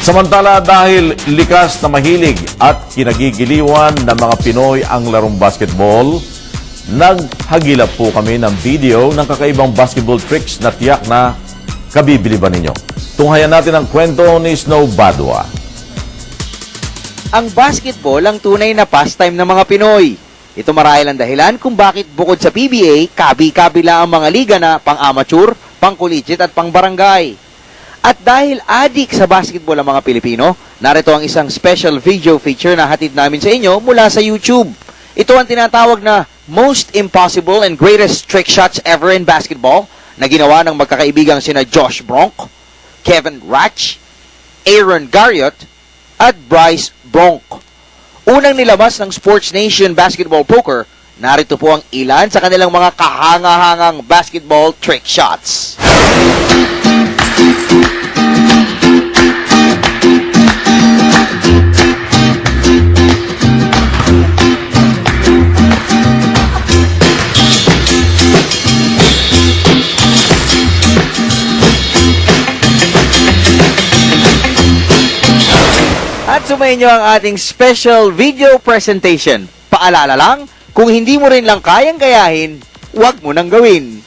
Samantala, dahil likas na mahilig at kinagigiliwan ng mga Pinoy ang larong basketball, naghagilap po kami ng video ng kakaibang basketball tricks na tiyak na kabibiliban ninyo. Tunghayan natin ang kwento ni Snow Badua. Ang basketball ang tunay na pastime ng mga Pinoy. Ito marahil ang dahilan kung bakit bukod sa PBA, kabi-kabila ang mga liga na pang-amateur, pang-collegiate at pang-barangay. At dahil adik sa basketball ang mga Pilipino, narito ang isang special video feature na hatid namin sa inyo mula sa YouTube. Ito ang tinatawag na Most Impossible and Greatest Trick Shots Ever in Basketball na ginawa ng magkakaibigang sina Josh Bronk, Kevin Ratch, Aaron Garriott, at Bryce Bronk. Unang nilabas ng Sports Nation Basketball Poker, narito po ang ilan sa kanilang mga kahanga-hangang basketball trick shots. At sumayin nyo ang ating special video presentation. Paalala lang, kung hindi mo rin lang kayang gayahin, huwag mo nang gawin.